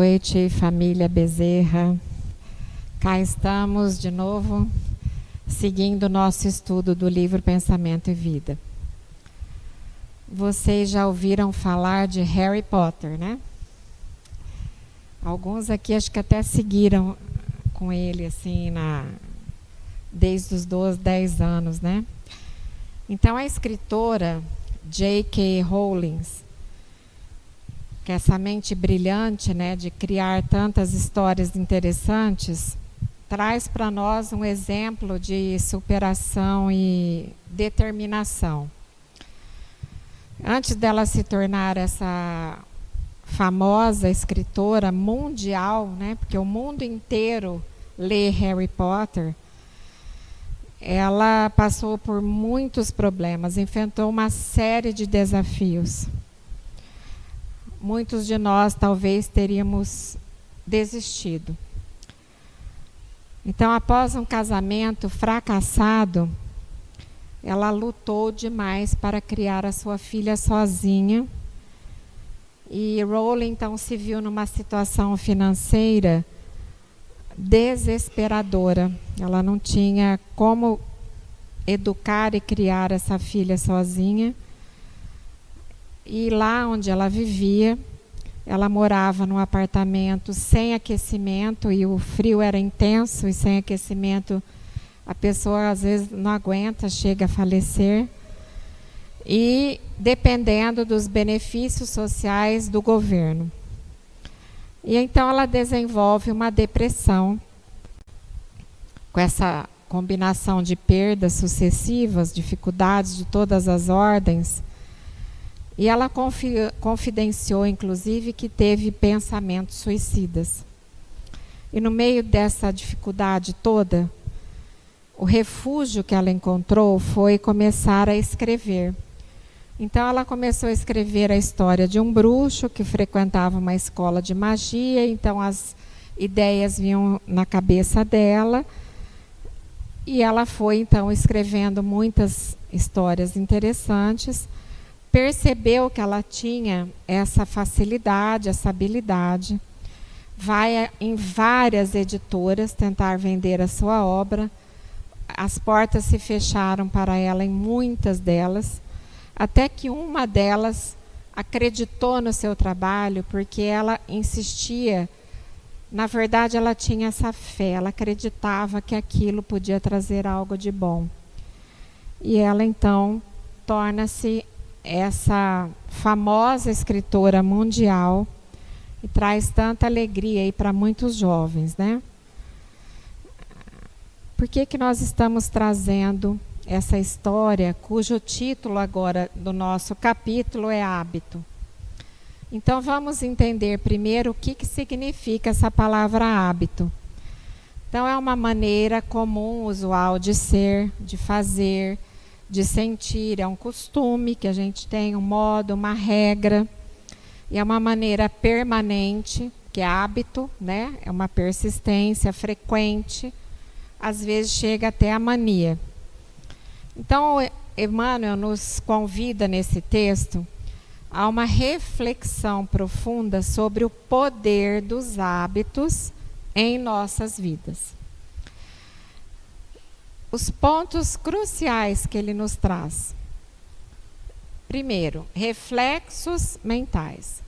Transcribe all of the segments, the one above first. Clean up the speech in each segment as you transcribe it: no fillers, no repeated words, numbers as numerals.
noite, família Bezerra. Cá estamos de novo, seguindo o nosso estudo do livro Pensamento e Vida. Vocês já ouviram falar de Harry Potter, né? Alguns aqui acho que até seguiram com ele, assim, desde os 12, 10 anos, né? Então, a escritora J.K. Rowling, que é essa mente brilhante, né, de criar tantas histórias interessantes, traz para nós um exemplo de superação e determinação. Antes dela se tornar essa famosa escritora mundial, né, porque o mundo inteiro lê Harry Potter, ela passou por muitos problemas, enfrentou uma série de desafios. Muitos de nós talvez teríamos desistido. Então, após um casamento fracassado, ela lutou demais para criar a sua filha sozinha. E Rowling, então, se viu numa situação financeira desesperadora. Ela não tinha como educar e criar essa filha sozinha. E lá onde ela vivia, ela morava num apartamento sem aquecimento e o frio era intenso e sem aquecimento a pessoa às vezes não aguenta, chega a falecer. E dependendo dos benefícios sociais do governo. E então ela desenvolve uma depressão com essa combinação de perdas sucessivas, dificuldades de todas as ordens. E ela confidenciou, inclusive, que teve pensamentos suicidas. E no meio dessa dificuldade toda, o refúgio que ela encontrou foi começar a escrever. Então ela começou a escrever a história de um bruxo que frequentava uma escola de magia, então as ideias vinham na cabeça dela, e ela foi então escrevendo muitas histórias interessantes. Percebeu que ela tinha essa facilidade, essa habilidade, vai em várias editoras tentar vender a sua obra, as portas se fecharam para ela em muitas delas, até que uma delas acreditou no seu trabalho, porque ela insistia, na verdade ela tinha essa fé, ela acreditava que aquilo podia trazer algo de bom. E ela então torna-se essa famosa escritora mundial e traz tanta alegria aí para muitos jovens, né? Por que nós estamos trazendo essa história, cujo título agora do nosso capítulo é Hábito? Então vamos entender primeiro o que significa essa palavra hábito. Então é uma maneira comum, usual de ser, de fazer, de sentir, é um costume que a gente tem, um modo, uma regra, e é uma maneira permanente, que é hábito, né? É uma persistência frequente, às vezes chega até a mania. Então, Emmanuel nos convida nesse texto a uma reflexão profunda sobre o poder dos hábitos em nossas vidas. Os pontos cruciais que ele nos traz. Primeiro, reflexos mentais.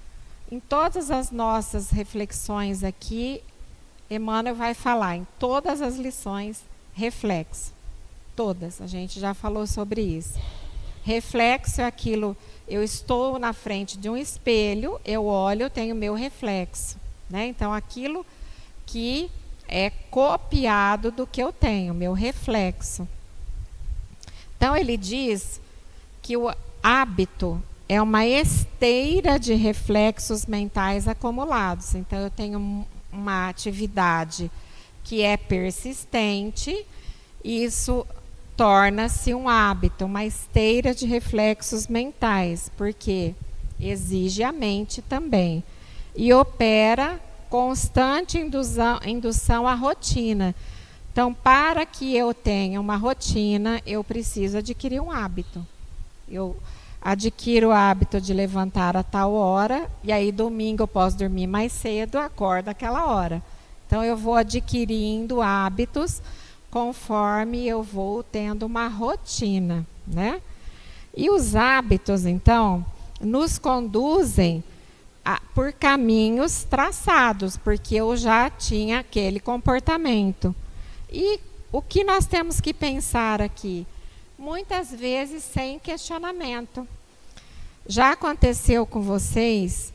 Em todas as nossas reflexões aqui, Emmanuel vai falar em todas as lições, reflexo. Todas, a gente já falou sobre isso. Reflexo é aquilo, eu estou na frente de um espelho, eu olho, eu tenho meu reflexo, né? Então, aquilo que é copiado do que eu tenho, meu reflexo. Então, ele diz que o hábito é uma esteira de reflexos mentais acumulados. Então, eu tenho uma atividade que é persistente, e isso torna-se um hábito, uma esteira de reflexos mentais, porque exige a mente também. E opera constante indução à rotina. Então, para que eu tenha uma rotina, eu preciso adquirir um hábito. adquiro o hábito de levantar a tal hora, e aí domingo eu posso dormir mais cedo, acordo àquela hora. Então eu vou adquirindo hábitos conforme eu vou tendo uma rotina, né? E os hábitos, então, nos conduzem por caminhos traçados, porque eu já tinha aquele comportamento. E o que nós temos que pensar aqui? Muitas vezes sem questionamento. Já aconteceu com vocês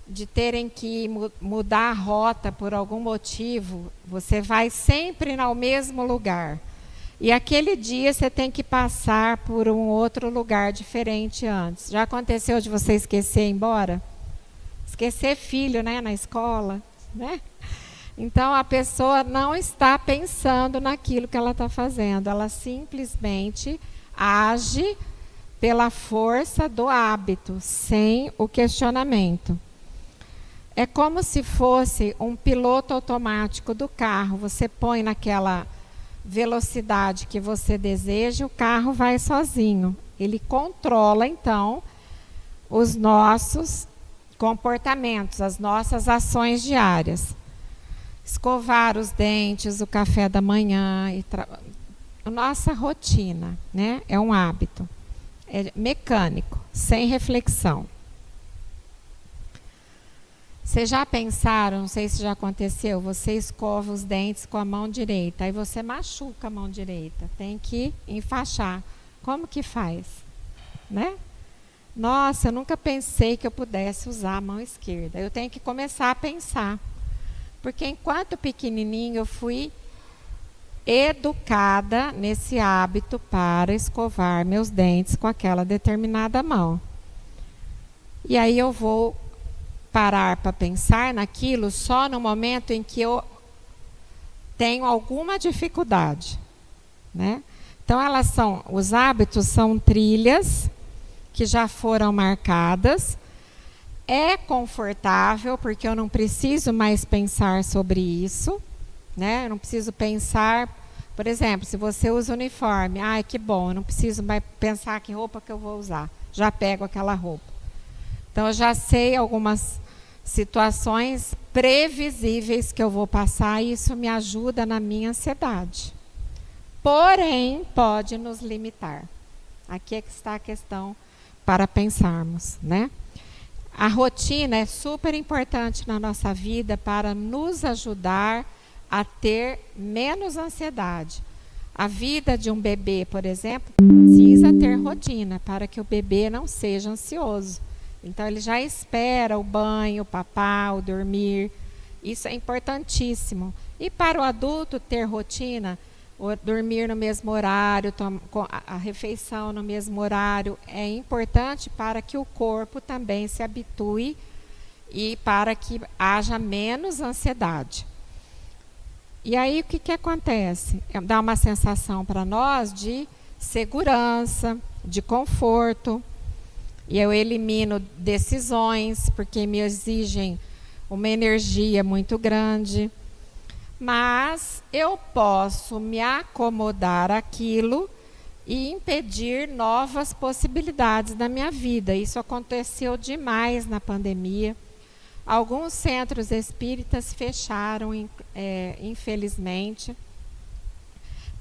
de terem que mudar a rota por algum motivo? Você vai sempre ao mesmo lugar. E aquele dia você tem que passar por um outro lugar diferente antes. Já aconteceu de você esquecer ir embora? Esquecer filho, né, na escola, né? Então a pessoa não está pensando naquilo que ela está fazendo. Ela simplesmente age pela força do hábito, sem o questionamento. É como se fosse um piloto automático do carro. Você põe naquela velocidade que você deseja, o carro vai sozinho. Ele controla, então, os nossos comportamentos, as nossas ações diárias. Escovar os dentes, o café da manhã, nossa rotina, né? É um hábito. É mecânico, sem reflexão. Vocês já pensaram, não sei se já aconteceu, você escova os dentes com a mão direita, aí você machuca a mão direita, tem que enfaixar. Como que faz? Né? Nossa, eu nunca pensei que eu pudesse usar a mão esquerda. Eu tenho que começar a pensar. Porque enquanto pequenininho eu fui educada nesse hábito para escovar meus dentes com aquela determinada mão. E aí eu vou parar para pensar naquilo só no momento em que eu tenho alguma dificuldade, né? Então os hábitos são trilhas que já foram marcadas. É confortável porque eu não preciso mais pensar sobre isso, né? Eu não preciso pensar, por exemplo, se você usa uniforme, ai que bom, eu não preciso mais pensar que roupa que eu vou usar, já pego aquela roupa. Então eu já sei algumas situações previsíveis que eu vou passar e isso me ajuda na minha ansiedade. Porém, pode nos limitar. Aqui é que está a questão para pensarmos, né? A rotina é super importante na nossa vida para nos ajudar a ter menos ansiedade. A vida de um bebê, por exemplo, precisa ter rotina para que o bebê não seja ansioso. Então, ele já espera o banho, o papá, o dormir. Isso é importantíssimo. E para o adulto ter rotina, dormir no mesmo horário, a refeição no mesmo horário, é importante para que o corpo também se habitue e para que haja menos ansiedade. E aí o que acontece? Dá uma sensação para nós de segurança, de conforto. E eu elimino decisões, porque me exigem uma energia muito grande. Mas eu posso me acomodar àquilo e impedir novas possibilidades da minha vida. Isso aconteceu demais na pandemia. Alguns centros espíritas fecharam, infelizmente,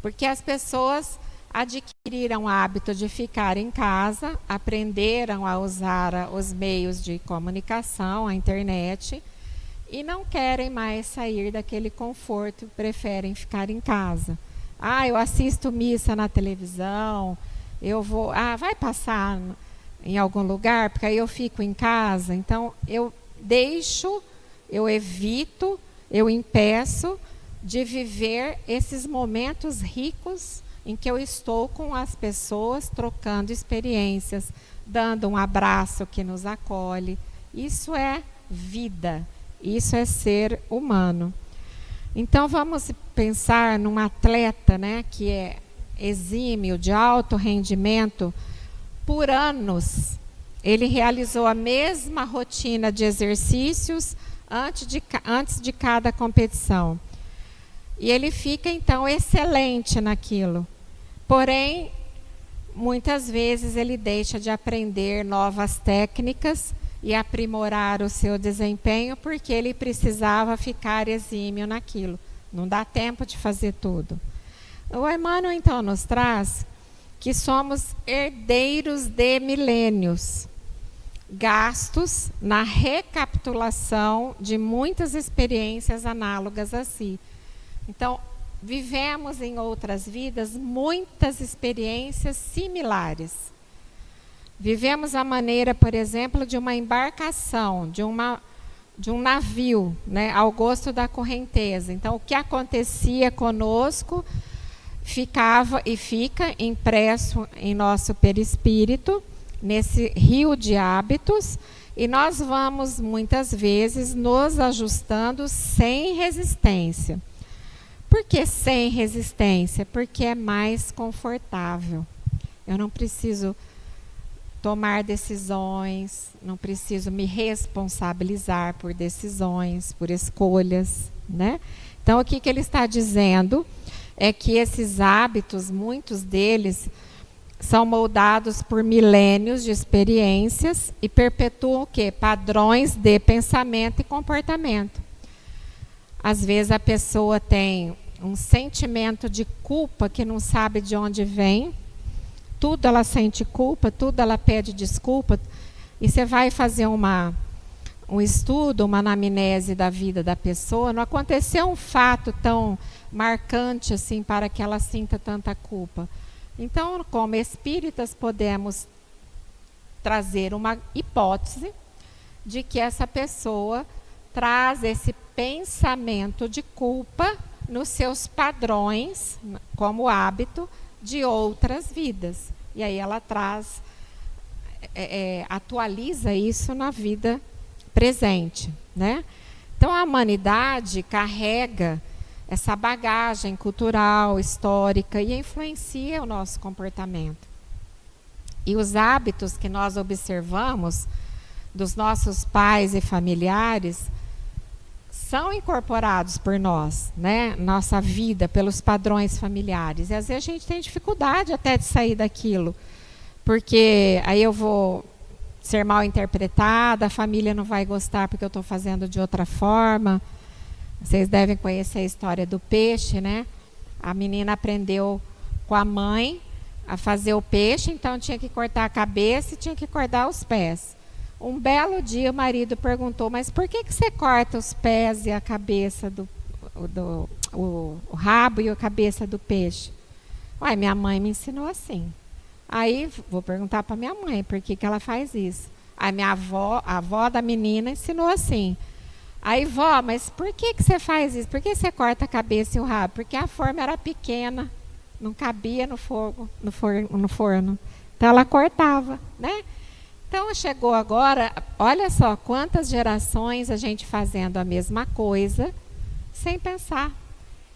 porque as pessoas adquiriram o hábito de ficar em casa, aprenderam a usar os meios de comunicação, a internet, e não querem mais sair daquele conforto, preferem ficar em casa. Eu assisto missa na televisão, eu vou, vai passar em algum lugar, porque aí eu fico em casa. Então, eu deixo, eu evito, eu impeço de viver esses momentos ricos em que eu estou com as pessoas, trocando experiências, dando um abraço que nos acolhe. Isso é vida, isso é ser humano. Então vamos pensar num atleta, né, que é exímio, de alto rendimento. Por anos, ele realizou a mesma rotina de exercícios antes de cada competição. E ele fica, então, excelente naquilo. Porém, muitas vezes ele deixa de aprender novas técnicas e aprimorar o seu desempenho porque ele precisava ficar exímio naquilo. Não dá tempo de fazer tudo. O Emmanuel, então, nos traz que somos herdeiros de milênios, gastos na recapitulação de muitas experiências análogas a si. Então, vivemos em outras vidas muitas experiências similares. Vivemos a maneira, por exemplo, de uma embarcação, de um navio, né, ao gosto da correnteza. Então, o que acontecia conosco ficava e fica impresso em nosso perispírito, nesse rio de hábitos, e nós vamos, muitas vezes, nos ajustando sem resistência. Por que sem resistência? Porque é mais confortável. Eu não preciso tomar decisões, não preciso me responsabilizar por decisões, por escolhas, né? Então, o que ele está dizendo é que esses hábitos, muitos deles, são moldados por milênios de experiências e perpetuam o quê? Padrões de pensamento e comportamento. Às vezes a pessoa tem um sentimento de culpa que não sabe de onde vem. Tudo ela sente culpa, tudo ela pede desculpa. E você vai fazer um estudo, uma anamnese da vida da pessoa, não aconteceu um fato tão marcante assim para que ela sinta tanta culpa. Então, como espíritas, podemos trazer uma hipótese de que essa pessoa traz esse pensamento de culpa nos seus padrões, como hábito, de outras vidas. E aí ela traz, atualiza isso na vida presente, né? Então, a humanidade carrega essa bagagem cultural, histórica, e influencia o nosso comportamento. E os hábitos que nós observamos dos nossos pais e familiares são incorporados por nós, né? Nossa vida, pelos padrões familiares. E às vezes a gente tem dificuldade até de sair daquilo, porque aí eu vou ser mal interpretada, a família não vai gostar porque eu estou fazendo de outra forma. Vocês devem conhecer a história do peixe, né? A menina aprendeu com a mãe a fazer o peixe, então tinha que cortar a cabeça e tinha que cortar os pés. Um belo dia o marido perguntou, mas por que você corta os pés e a cabeça o rabo e a cabeça do peixe? Uai, minha mãe me ensinou assim. Aí vou perguntar para minha mãe por que ela faz isso. Aí minha avó, a avó da menina, ensinou assim. Aí, vó, mas por que você faz isso? Por que você corta a cabeça e o rabo? Porque a forma era pequena, não cabia no forno. Então ela cortava, né? Então chegou agora, olha só quantas gerações a gente fazendo a mesma coisa sem pensar.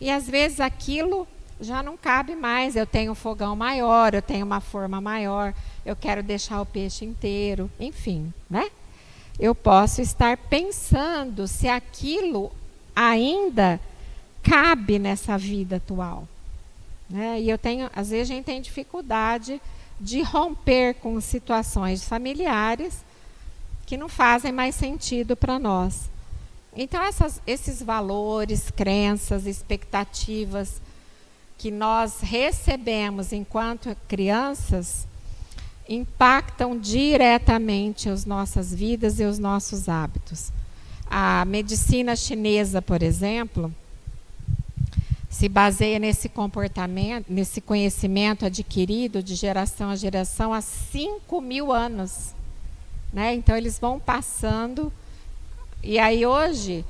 E às vezes aquilo já não cabe mais. Eu tenho um fogão maior, eu tenho uma forma maior, eu quero deixar o peixe inteiro, enfim, né? Eu posso estar pensando se aquilo ainda cabe nessa vida atual, né? E às vezes a gente tem dificuldade de romper com situações familiares que não fazem mais sentido para nós. Então, esses valores, crenças, expectativas que nós recebemos enquanto crianças impactam diretamente as nossas vidas e os nossos hábitos. A medicina chinesa, por exemplo, se baseia nesse comportamento, nesse conhecimento adquirido de geração a geração há 5.000 anos, né? Então eles vão passando, e aí hoje,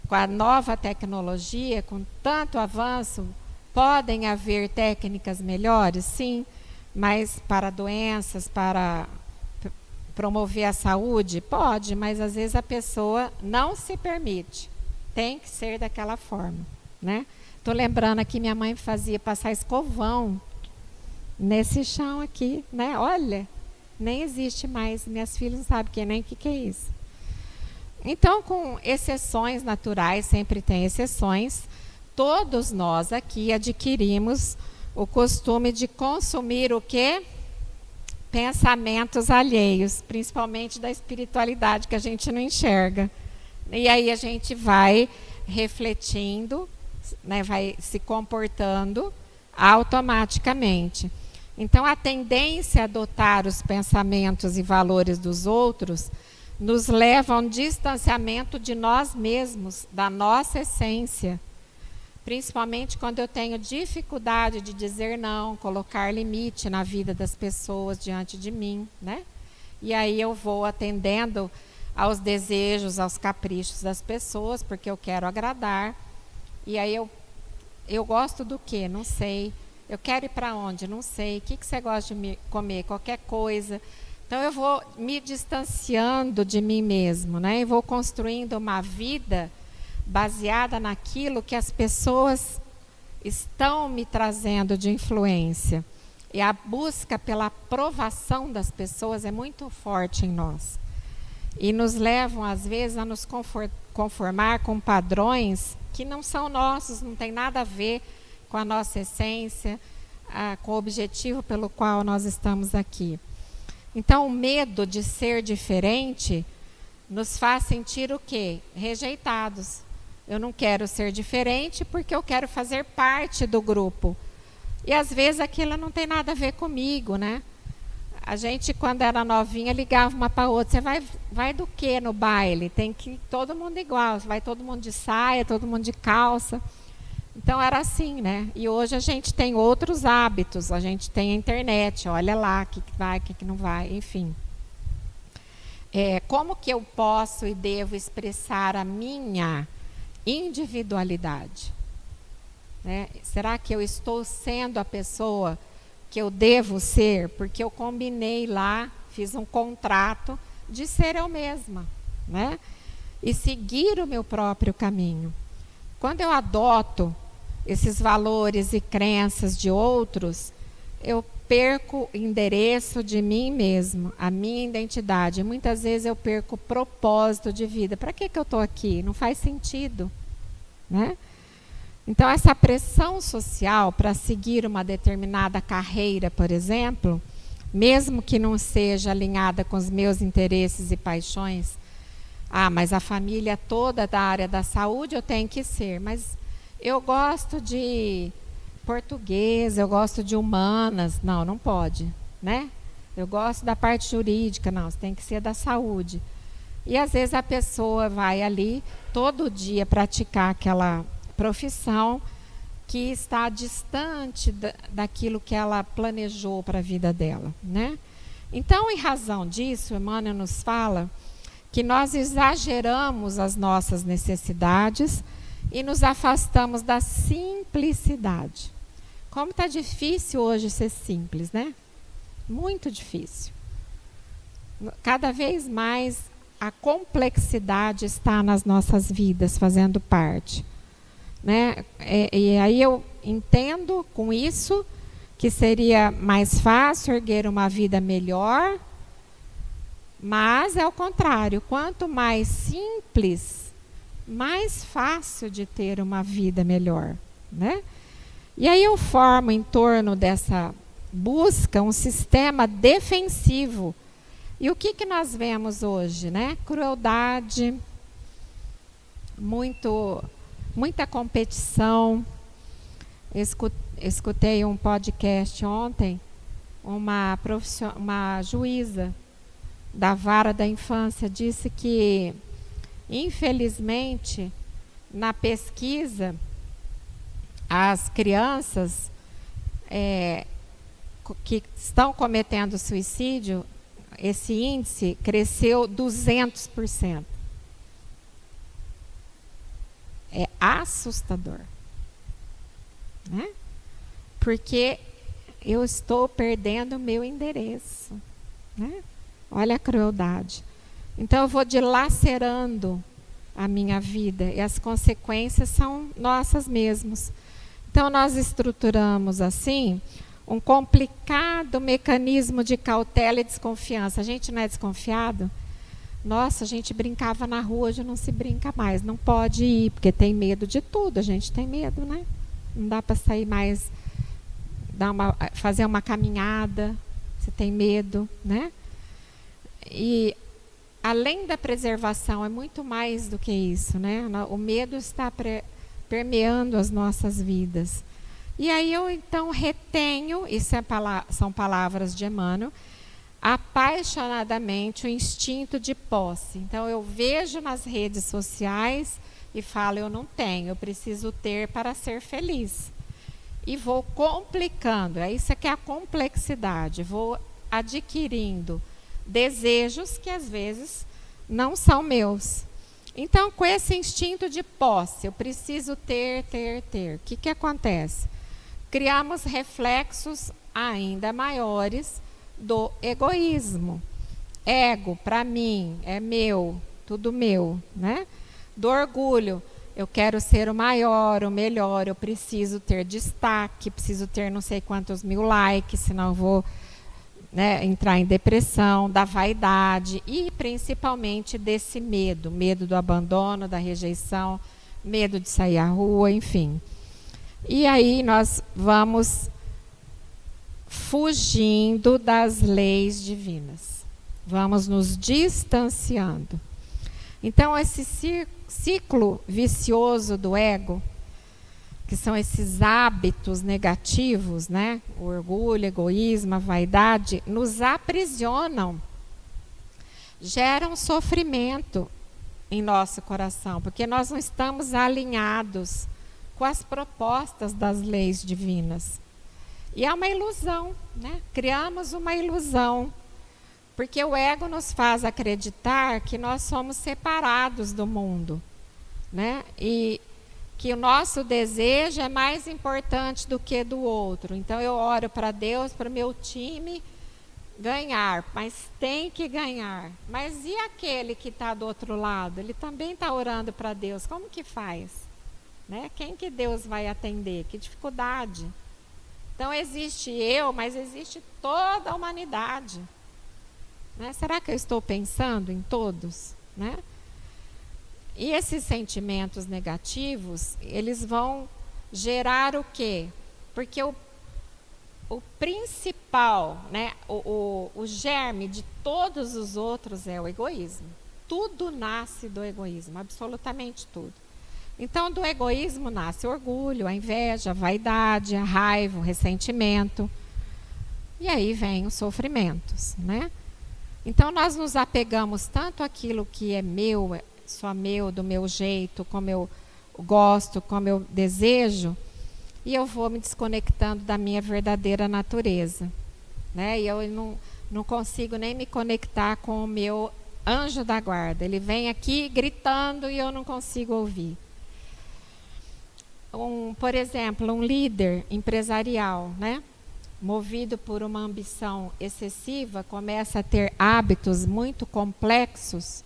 com a nova tecnologia, com tanto avanço, podem haver técnicas melhores, sim, mas para doenças, para promover a saúde, pode, mas às vezes a pessoa não se permite, tem que ser daquela forma, né? Estou lembrando aqui, minha mãe fazia passar escovão nesse chão aqui, né? Olha, nem existe mais, minhas filhas não sabem nem o que é isso. Então, com exceções naturais, sempre tem exceções, todos nós aqui adquirimos o costume de consumir o quê? pensamentos alheios, principalmente da espiritualidade que a gente não enxerga. E aí a gente vai refletindo, né, vai se comportando automaticamente. Então, a tendência a adotar os pensamentos e valores dos outros nos leva a um distanciamento de nós mesmos, da nossa essência. Principalmente quando eu tenho dificuldade de dizer não, colocar limite na vida das pessoas diante de mim, né? E aí eu vou atendendo aos desejos, aos caprichos das pessoas, porque eu quero agradar. E aí eu gosto do quê? Não sei. Eu quero ir para onde? Não sei. O que você gosta de comer? Qualquer coisa. Então eu vou me distanciando de mim mesmo, né? E vou construindo uma vida baseada naquilo que as pessoas estão me trazendo de influência. E a busca pela aprovação das pessoas é muito forte em nós. E nos levam, às vezes, a nos conformar com padrões que não são nossos, não tem nada a ver com a nossa essência, com o objetivo pelo qual nós estamos aqui. Então, o medo de ser diferente nos faz sentir o quê? Rejeitados. Eu não quero ser diferente porque eu quero fazer parte do grupo. E às vezes aquilo não tem nada a ver comigo, né? A gente, quando era novinha, ligava uma para outra. Você vai do quê no baile? Tem que ir todo mundo igual. Vai todo mundo de saia, todo mundo de calça. Então era assim, né? E hoje a gente tem outros hábitos. A gente tem a internet. Olha lá o que vai, o que não vai, enfim. Como que eu posso e devo expressar a minha individualidade? Né? Será que eu estou sendo a pessoa que eu devo ser? Porque eu combinei lá, fiz um contrato de ser eu mesma, né? E seguir o meu próprio caminho. Quando eu adoto esses valores e crenças de outros, eu perco o endereço de mim mesmo, a minha identidade. Muitas vezes eu perco o propósito de vida. Para que eu estou aqui? Não faz sentido, né? Então, essa pressão social para seguir uma determinada carreira, por exemplo, mesmo que não seja alinhada com os meus interesses e paixões, mas a família toda da área da saúde eu tenho que ser, mas eu gosto de português, eu gosto de humanas, não pode, né? Eu gosto da parte jurídica, não, você tem que ser da saúde. E às vezes a pessoa vai ali todo dia praticar aquela profissão que está distante daquilo que ela planejou para a vida dela, né? Então, em razão disso, Emmanuel nos fala que nós exageramos as nossas necessidades e nos afastamos da simplicidade. Como está difícil hoje ser simples, né? Muito difícil. Cada vez mais a complexidade está nas nossas vidas, fazendo parte. Né? E aí eu entendo com isso que seria mais fácil erguer uma vida melhor, mas é o contrário. Quanto mais simples, mais fácil de ter uma vida melhor, né? E aí eu formo em torno dessa busca um sistema defensivo. E o que nós vemos hoje, né? Crueldade, muita competição. Escutei um podcast ontem, uma juíza da vara da infância disse que, infelizmente, na pesquisa, as crianças que estão cometendo suicídio, esse índice cresceu 200%. É assustador, né? Porque eu estou perdendo o meu endereço, né? Olha a crueldade. Então eu vou dilacerando a minha vida e as consequências são nossas mesmas. Então nós estruturamos assim um complicado mecanismo de cautela e desconfiança. A gente não é desconfiado? Nossa, a gente brincava na rua, hoje não se brinca mais. Não pode ir, porque tem medo de tudo. A gente tem medo, né? Não dá para sair mais, fazer uma caminhada, você tem medo, né? E além da preservação, é muito mais do que isso, né? O medo está permeando as nossas vidas. E aí eu então retenho, isso são palavras de Emmanuel, apaixonadamente o instinto de posse. Então eu vejo nas redes sociais e falo, eu não tenho, eu preciso ter para ser feliz. E vou complicando, isso aqui é a complexidade, vou adquirindo desejos que às vezes não são meus. Então, com esse instinto de posse, eu preciso ter. O que acontece? Criamos reflexos ainda maiores do egoísmo. Ego, para mim, é meu, tudo meu, né? Do orgulho, eu quero ser o maior, o melhor, eu preciso ter destaque, preciso ter não sei quantos mil likes, senão eu vou, né, entrar em depressão. Da vaidade e principalmente desse medo do abandono, da rejeição, medo de sair à rua, enfim. E aí nós vamos fugindo das leis divinas, vamos nos distanciando. Então esse ciclo vicioso do ego, que são esses hábitos negativos, né? O orgulho, egoísmo, a vaidade, nos aprisionam, geram sofrimento em nosso coração, porque nós não estamos alinhados com as propostas das leis divinas. E é uma ilusão, né? Criamos uma ilusão, porque o ego nos faz acreditar que nós somos separados do mundo, né? E que o nosso desejo é mais importante do que do outro. Então eu oro para Deus, para o meu time ganhar, mas tem que ganhar. Mas e aquele que está do outro lado? Ele também está orando para Deus. Como que faz? Né? Quem que Deus vai atender? Que dificuldade. Então existe eu, mas existe toda a humanidade. Né? Será que eu estou pensando em todos? Né? E esses sentimentos negativos, eles vão gerar o quê? Porque o principal, né, o germe de todos os outros é o egoísmo. Tudo nasce do egoísmo, absolutamente tudo. Então, do egoísmo nasce o orgulho, a inveja, a vaidade, a raiva, o ressentimento. E aí vem os sofrimentos, né? Então, nós nos apegamos tanto àquilo que é meu, só meu, do meu jeito, como eu gosto, como eu desejo, e eu vou me desconectando da minha verdadeira natureza, né? E eu não consigo nem me conectar com o meu anjo da guarda. Ele vem aqui gritando e eu não consigo ouvir. Por exemplo, um líder empresarial, né? Movido por uma ambição excessiva, começa a ter hábitos muito complexos,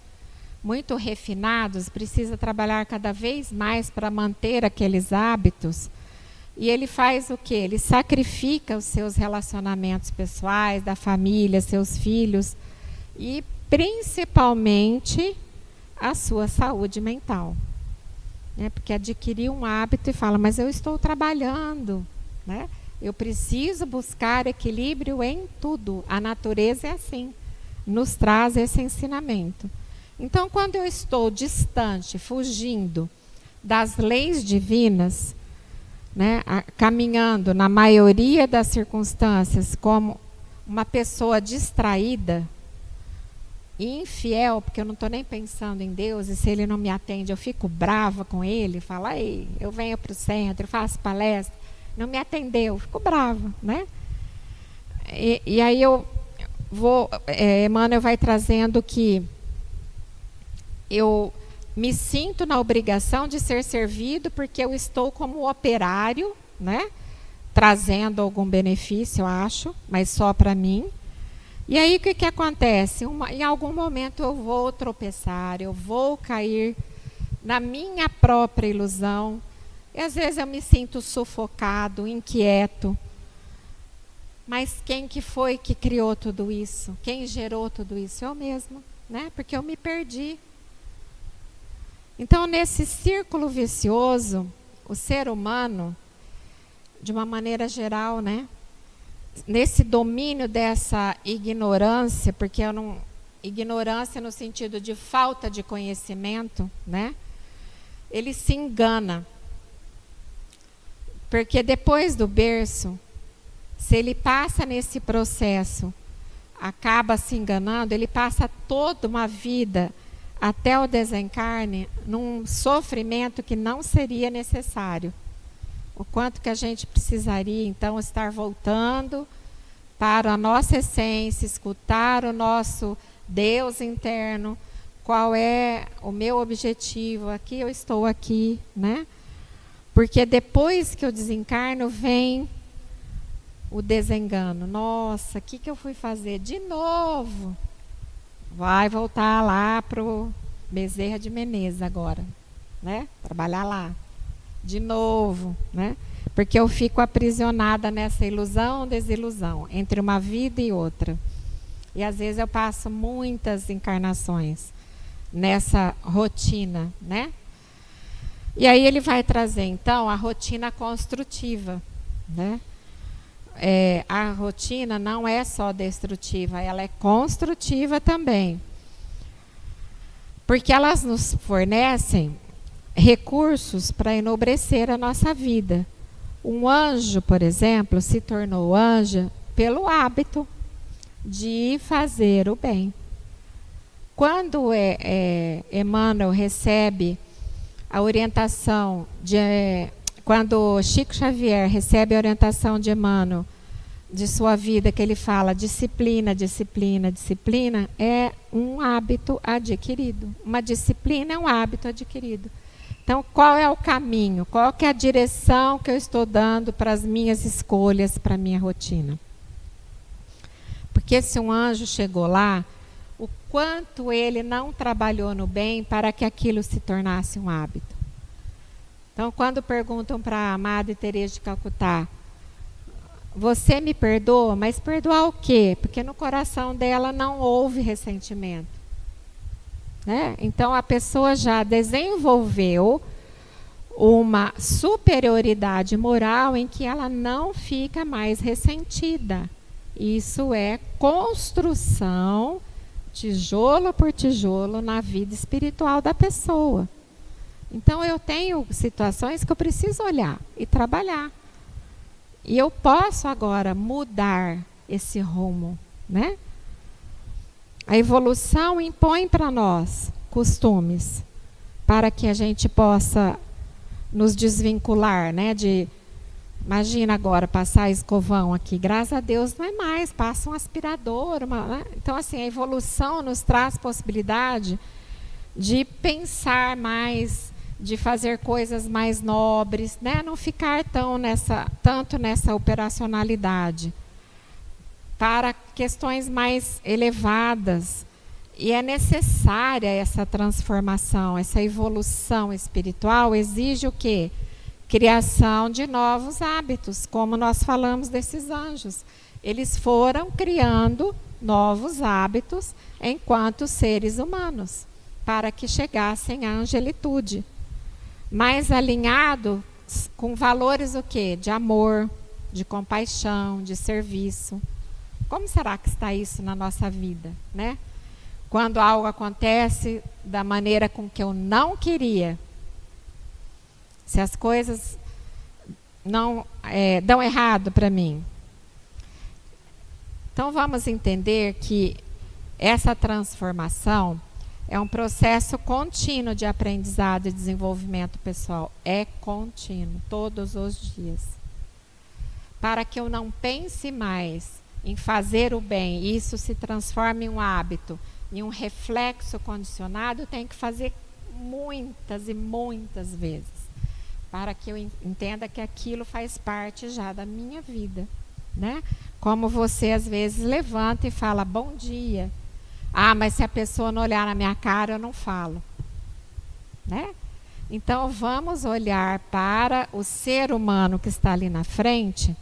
muito refinados, precisa trabalhar cada vez mais para manter aqueles hábitos. E ele faz o quê? Ele sacrifica os seus relacionamentos pessoais, da família, seus filhos e principalmente a sua saúde mental. Né? Porque adquiriu um hábito e fala, mas eu estou trabalhando, né? Eu preciso buscar equilíbrio em tudo. A natureza é assim, nos traz esse ensinamento. Então, quando eu estou distante, fugindo das leis divinas, né, caminhando na maioria das circunstâncias como uma pessoa distraída e infiel, porque eu não estou nem pensando em Deus, e se ele não me atende, eu fico brava com ele, falo, aí, eu venho para o centro, faço palestra, não me atendeu, fico brava, né? E aí eu vou, Emmanuel vai trazendo que eu me sinto na obrigação de ser servido porque eu estou como operário, né? Trazendo algum benefício, eu acho, mas só para mim. E aí o que acontece? Em algum momento eu vou tropeçar, eu vou cair na minha própria ilusão. E às vezes eu me sinto sufocado, inquieto. Mas quem que foi que criou tudo isso? Quem gerou tudo isso? Eu mesmo, né? Porque eu me perdi. Então, nesse círculo vicioso, o ser humano, de uma maneira geral, né, nesse domínio dessa ignorância, porque eu não, ignorância no sentido de falta de conhecimento, né? Ele se engana. Porque depois do berço, se ele passa nesse processo, acaba se enganando, ele passa toda uma vida até o desencarne num sofrimento que não seria necessário. O quanto que a gente precisaria, então, estar voltando para a nossa essência, escutar o nosso Deus interno, qual é o meu objetivo, aqui eu estou aqui, né? Porque depois que eu desencarno, vem o desengano. Nossa, o que eu fui fazer? De novo. Vai voltar lá para o Bezerra de Menezes agora, né? Trabalhar lá. De novo, né? Porque eu fico aprisionada nessa ilusão, desilusão, entre uma vida e outra. E às vezes eu passo muitas encarnações nessa rotina, né? E aí ele vai trazer, então, a rotina construtiva, né? A rotina não é só destrutiva, ela é construtiva também. Porque elas nos fornecem recursos para enobrecer a nossa vida. Um anjo, por exemplo, se tornou anjo pelo hábito de fazer o bem. Quando Emmanuel recebe a orientação quando Chico Xavier recebe a orientação de Emmanuel de sua vida, que ele fala disciplina, disciplina, disciplina, é um hábito adquirido. Uma disciplina é um hábito adquirido. Então, qual é o caminho? Qual que é a direção que eu estou dando para as minhas escolhas, para a minha rotina? Porque se um anjo chegou lá, o quanto ele não trabalhou no bem para que aquilo se tornasse um hábito. Então, quando perguntam para a Madre Teresa de Calcutá, você me perdoa, mas perdoar o quê? Porque no coração dela não houve ressentimento. Né? Então, a pessoa já desenvolveu uma superioridade moral em que ela não fica mais ressentida. Isso é construção, tijolo por tijolo, na vida espiritual da pessoa. Então, eu tenho situações que eu preciso olhar e trabalhar. E eu posso agora mudar esse rumo, né? A evolução impõe para nós costumes para que a gente possa nos desvincular, né? Imagina agora passar escovão aqui, graças a Deus não é mais, passa um aspirador. Né? Então, assim, a evolução nos traz possibilidade de pensar mais, de fazer coisas mais nobres, né? Não ficar tanto nessa operacionalidade, para questões mais elevadas. E é necessária essa transformação, essa evolução espiritual exige o quê? Criação de novos hábitos, como nós falamos desses anjos. Eles foram criando novos hábitos enquanto seres humanos, para que chegassem à angelitude. Mais alinhado com valores o quê? De amor, de compaixão, de serviço. Como será que está isso na nossa vida, né? Quando algo acontece da maneira com que eu não queria, se as coisas não dão errado para mim. Então vamos entender que essa transformação é um processo contínuo de aprendizado e desenvolvimento pessoal. É contínuo, todos os dias. Para que eu não pense mais em fazer o bem, e isso se transforma em um hábito, em um reflexo condicionado, eu tenho que fazer muitas e muitas vezes, para que eu entenda que aquilo faz parte já da minha vida, né? Como você às vezes levanta e fala bom dia. Ah, mas se a pessoa não olhar na minha cara, eu não falo, né? Então vamos olhar para o ser humano que está ali na frente,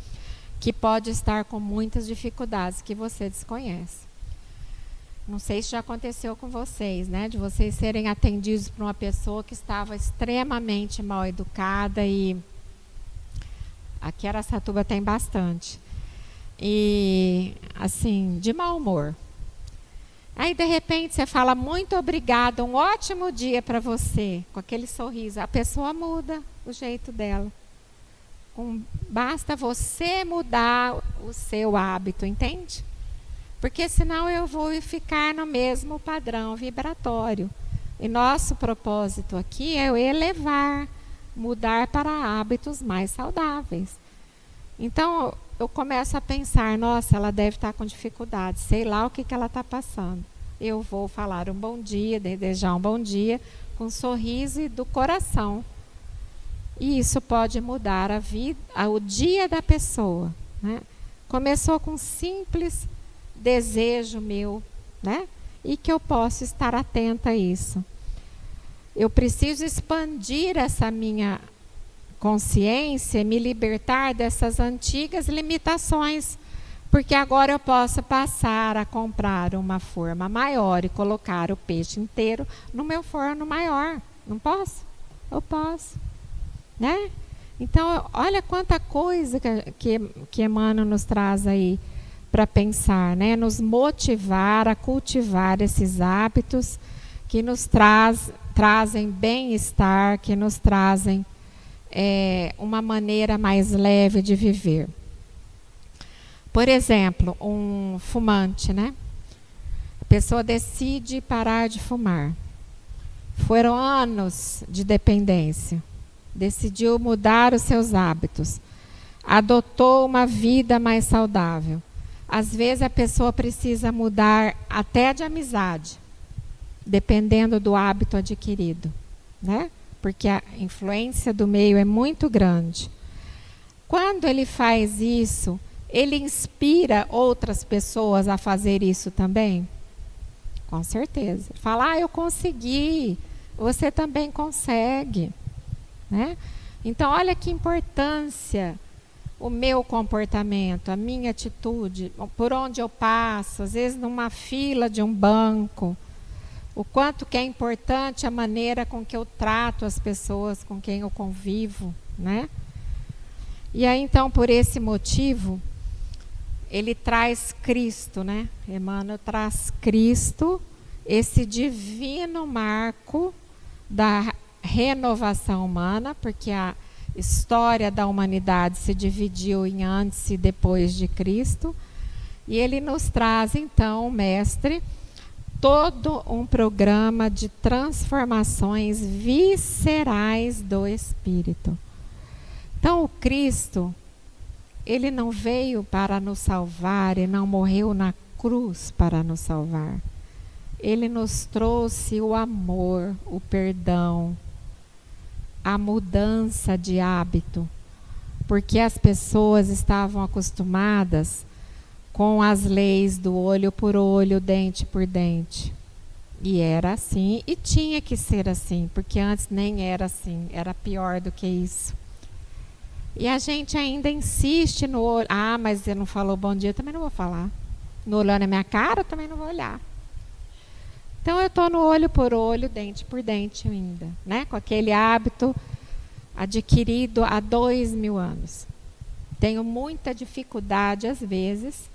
que pode estar com muitas dificuldades que você desconhece. Não sei se já aconteceu com vocês, né? De vocês serem atendidos por uma pessoa que estava extremamente mal educada, e aqui em Araçatuba tem bastante. e assim, de mau humor. Aí de repente você fala muito obrigada, um ótimo dia para você, com aquele sorriso. A pessoa muda o jeito dela. Basta você mudar o seu hábito, entende? Porque senão eu vou ficar no mesmo padrão vibratório. E nosso propósito aqui é elevar, mudar para hábitos mais saudáveis. Então eu começo a pensar, nossa, ela deve estar com dificuldade, sei lá o que ela está passando. Eu vou falar um bom dia, desejar um bom dia, com um sorriso e do coração. E isso pode mudar a vida, o dia da pessoa, né? Começou com um simples desejo meu, né? E que eu posso estar atenta a isso. Eu preciso expandir essa minha consciência, me libertar dessas antigas limitações, porque agora eu posso passar a comprar uma forma maior e colocar o peixe inteiro no meu forno maior. Não posso? Eu posso. Né? Então, olha quanta coisa que Emmanuel nos traz aí para pensar, né? Nos motivar a cultivar esses hábitos que nos trazem bem-estar, que nos trazem uma maneira mais leve de viver. Por exemplo, um fumante, né? A pessoa decide parar de fumar. Foram anos de dependência. Decidiu mudar os seus hábitos, adotou uma vida mais saudável. Às vezes a pessoa precisa mudar até de amizade, dependendo do hábito adquirido, né? Porque a influência do meio é muito grande. Quando ele faz isso, ele inspira outras pessoas a fazer isso também? Com certeza. Fala, eu consegui, você também consegue. Né? Então, olha que importância o meu comportamento, a minha atitude, por onde eu passo, às vezes numa fila de um banco, o quanto que é importante a maneira com que eu trato as pessoas com quem eu convivo, né? E aí, então, por esse motivo, ele traz Cristo, né? Emmanuel traz Cristo, esse divino marco da renovação humana, porque a história da humanidade se dividiu em antes e depois de Cristo, e ele nos traz então, o mestre, todo um programa de transformações viscerais do espírito. Então o Cristo, ele não veio para nos salvar, ele não morreu na cruz para nos salvar. Ele nos trouxe o amor, o perdão, a mudança de hábito, porque as pessoas estavam acostumadas com as leis do olho por olho, dente por dente. E era assim, e tinha que ser assim, porque antes nem era assim, era pior do que isso. E a gente ainda insiste no olho. Ah, mas você não falou bom dia, eu também não vou falar. Não olhou na minha cara, eu também não vou olhar. Então eu estou no olho por olho, dente por dente ainda, né? Com aquele hábito adquirido há 2000 anos. Tenho muita dificuldade, às vezes,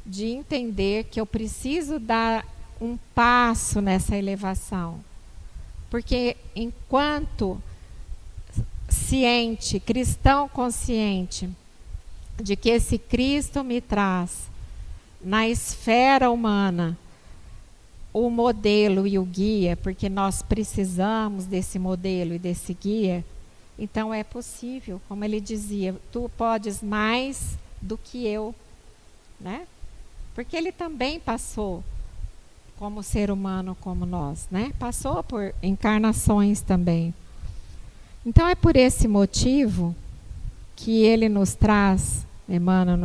de entender que eu preciso dar um passo nessa elevação. Porque enquanto ciente, cristão consciente, de que esse Cristo me traz na esfera humana o modelo e o guia, porque nós precisamos desse modelo e desse guia, então é possível, como ele dizia, tu podes mais do que eu, né? Porque ele também passou como ser humano como nós, né? Passou por encarnações também. Então é por esse motivo que ele nos traz, Emmanuel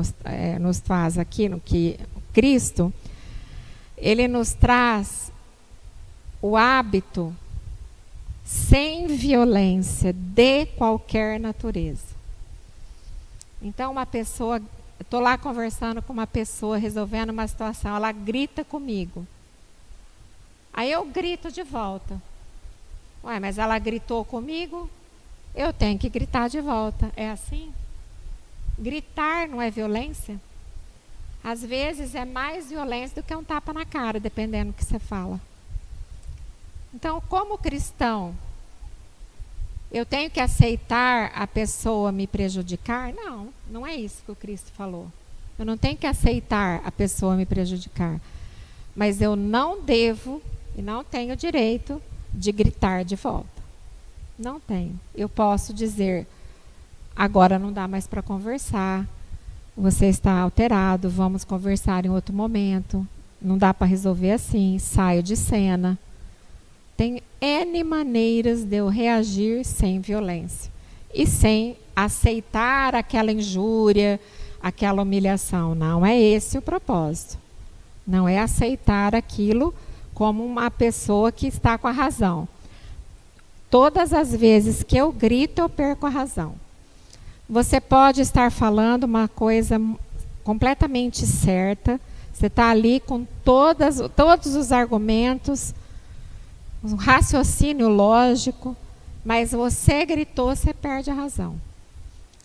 nos faz aqui no que Cristo, ele nos traz o hábito sem violência de qualquer natureza. Então uma pessoa, estou lá conversando com uma pessoa, resolvendo uma situação, ela grita comigo. Aí eu grito de volta. Ué, mas ela gritou comigo, eu tenho que gritar de volta. É assim? Gritar não é violência? Às vezes é mais violência do que um tapa na cara, dependendo do que você fala. Então, como cristão, eu tenho que aceitar a pessoa me prejudicar? Não, não é isso que o Cristo falou. Eu não tenho que aceitar a pessoa me prejudicar. Mas eu não devo e não tenho direito de gritar de volta. Não tenho. Eu posso dizer, agora não dá mais para conversar, você está alterado, vamos conversar em outro momento, não dá para resolver assim, saio de cena. Tem N maneiras de eu reagir sem violência e sem aceitar aquela injúria, aquela humilhação. Não é esse o propósito. Não é aceitar aquilo como uma pessoa que está com a razão. Todas as vezes que eu grito, eu perco a razão. Você pode estar falando uma coisa completamente certa, você está ali com todos os argumentos, um raciocínio lógico, mas você gritou, você perde a razão.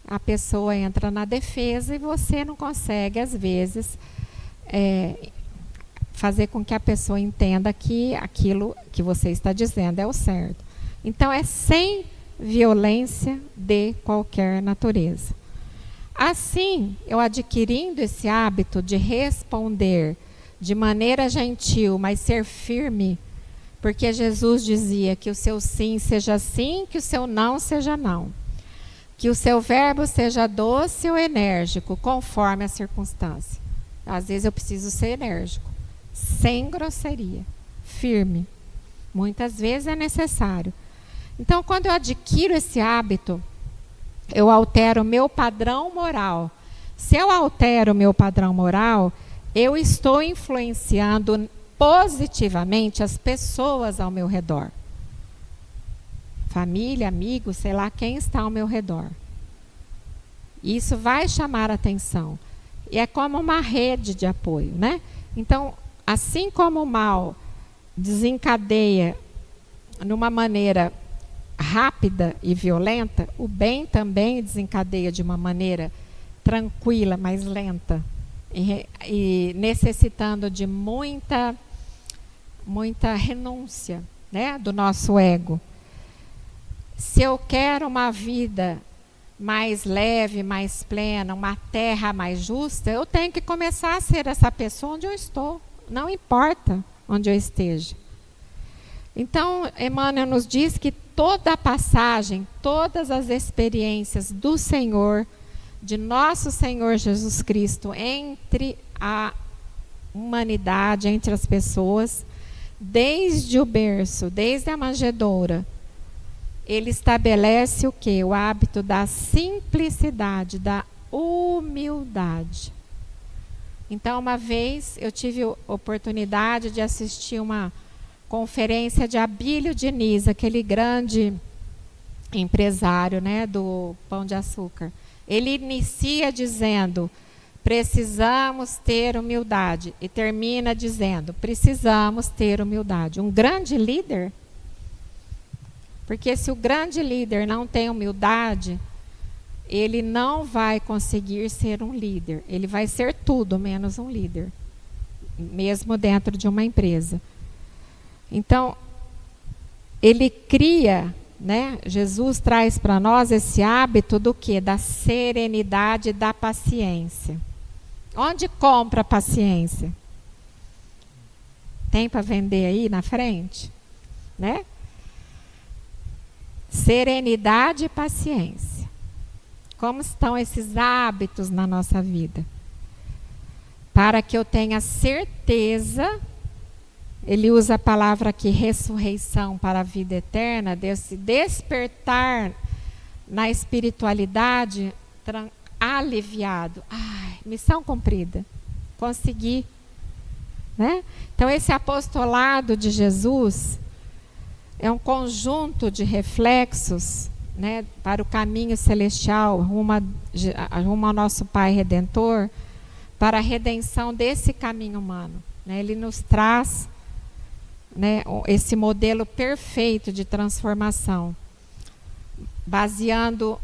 A pessoa entra na defesa e você não consegue, às vezes, fazer com que a pessoa entenda que aquilo que você está dizendo é o certo. Então, é sem violência de qualquer natureza. Assim, eu adquirindo esse hábito de responder de maneira gentil, mas ser firme, porque Jesus dizia que o seu sim seja sim, que o seu não seja não. Que o seu verbo seja doce ou enérgico, conforme a circunstância. Às vezes eu preciso ser enérgico, sem grosseria, firme. Muitas vezes é necessário. Então, quando eu adquiro esse hábito, eu altero o meu padrão moral. Se eu altero o meu padrão moral, eu estou influenciando positivamente as pessoas ao meu redor. Família, amigos, sei lá quem está ao meu redor. Isso vai chamar a atenção. E é como uma rede de apoio, né? Então, assim como o mal desencadeia numa maneira rápida e violenta, o bem também desencadeia de uma maneira tranquila, mais lenta, e necessitando de muita renúncia, né, do nosso ego. Se eu quero uma vida mais leve, mais plena, uma terra mais justa, eu tenho que começar a ser essa pessoa onde eu estou, não importa onde eu esteja. Então, Emmanuel nos diz que toda a passagem, todas as experiências do Senhor, de nosso Senhor Jesus Cristo, entre a humanidade, entre as pessoas, desde o berço, desde a manjedoura, ele estabelece o quê? O hábito da simplicidade, da humildade. Então, uma vez eu tive a oportunidade de assistir uma conferência de Abílio Diniz, aquele grande empresário, né, do Pão de Açúcar. Ele inicia dizendo, precisamos ter humildade. E termina dizendo, precisamos ter humildade. Um grande líder, porque se o grande líder não tem humildade, ele não vai conseguir ser um líder. Ele vai ser tudo menos um líder, mesmo dentro de uma empresa. Então, ele cria, né? Jesus traz para nós esse hábito do quê? Da serenidade e da paciência. Onde compra a paciência? Tem para vender aí na frente? Né? Serenidade e paciência. Como estão esses hábitos na nossa vida? Para que eu tenha certeza. Ele usa a palavra aqui, ressurreição para a vida eterna, desse despertar na espiritualidade aliviado. Ai, missão cumprida, consegui. Né? Então, esse apostolado de Jesus é um conjunto de reflexos, né, para o caminho celestial, rumo ao nosso Pai Redentor, para a redenção desse caminho humano. Né? Ele nos traz, né, esse modelo perfeito de transformação, baseando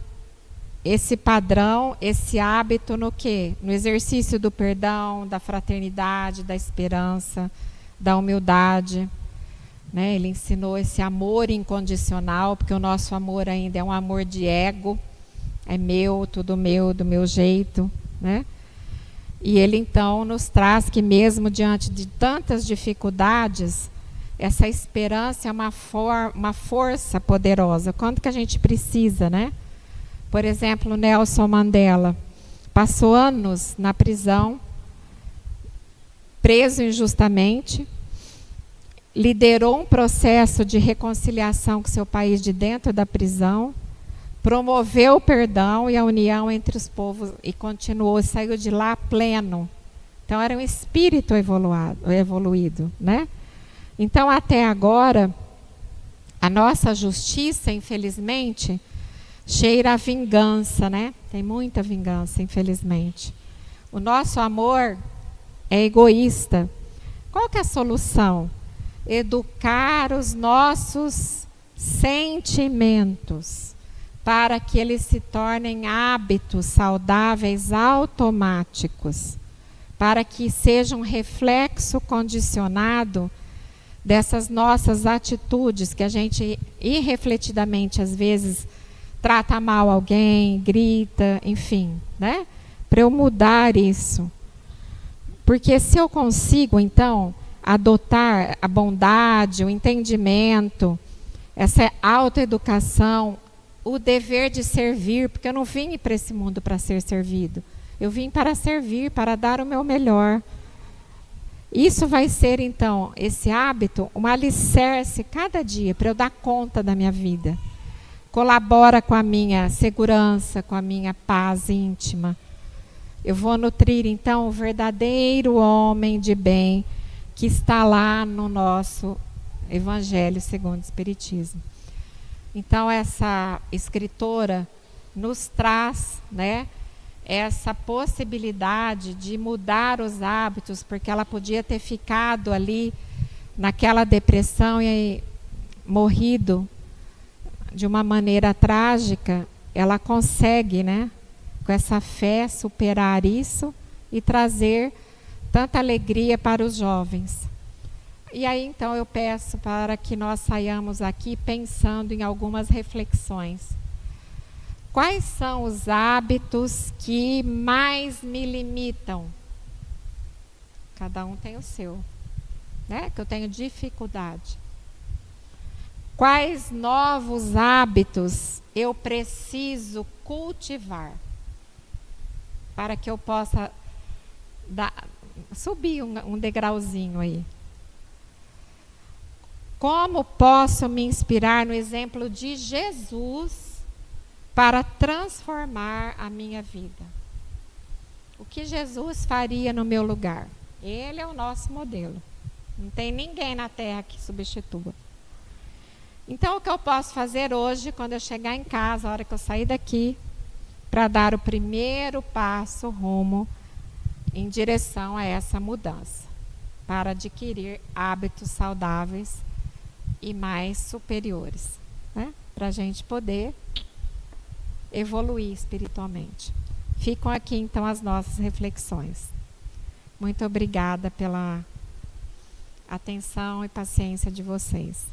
esse padrão, esse hábito no quê? No exercício do perdão, da fraternidade, da esperança, da humildade. Né? Ele ensinou esse amor incondicional, porque o nosso amor ainda é um amor de ego, é meu, tudo meu, do meu jeito. Né? E ele então nos traz que mesmo diante de tantas dificuldades, essa esperança é uma força poderosa. Quanto que a gente precisa, né? Por exemplo, Nelson Mandela passou anos na prisão, preso injustamente, liderou um processo de reconciliação com seu país de dentro da prisão, promoveu o perdão e a união entre os povos e continuou, saiu de lá pleno. Então era um espírito evoluído, né? Então até agora, a nossa justiça, infelizmente, cheira a vingança, né? Tem muita vingança, infelizmente. O nosso amor é egoísta. Qual que é a solução? Educar os nossos sentimentos para que eles se tornem hábitos saudáveis automáticos, para que seja um reflexo condicionado dessas nossas atitudes que a gente irrefletidamente às vezes trata mal alguém, grita, enfim, né? Para eu mudar isso. Porque se eu consigo, então, adotar a bondade, o entendimento, essa autoeducação, o dever de servir, porque eu não vim para esse mundo para ser servido. Eu vim para servir, para dar o meu melhor. Isso vai ser, então, esse hábito, um alicerce cada dia para eu dar conta da minha vida. Colabora com a minha segurança, com a minha paz íntima. Eu vou nutrir, então, o verdadeiro homem de bem que está lá no nosso Evangelho segundo o Espiritismo. Então, essa escritora nos traz, né, essa possibilidade de mudar os hábitos, porque ela podia ter ficado ali naquela depressão e morrido de uma maneira trágica. Ela consegue, né, com essa fé, superar isso e trazer tanta alegria para os jovens. E aí, então, eu peço para que nós saiamos aqui pensando em algumas reflexões. Quais são os hábitos que mais me limitam? Cada um tem o seu, né? Que eu tenho dificuldade. Quais novos hábitos eu preciso cultivar para que eu possa subir um degrauzinho aí? Como posso me inspirar no exemplo de Jesus para transformar a minha vida? O que Jesus faria no meu lugar? Ele é o nosso modelo. Não tem ninguém na Terra que substitua. Então, o que eu posso fazer hoje, quando eu chegar em casa, a hora que eu sair daqui, para dar o primeiro passo rumo em direção a essa mudança, para adquirir hábitos saudáveis e mais superiores, né? Para a gente poder evoluir espiritualmente. Ficam aqui, então, as nossas reflexões. Muito obrigada pela atenção e paciência de vocês.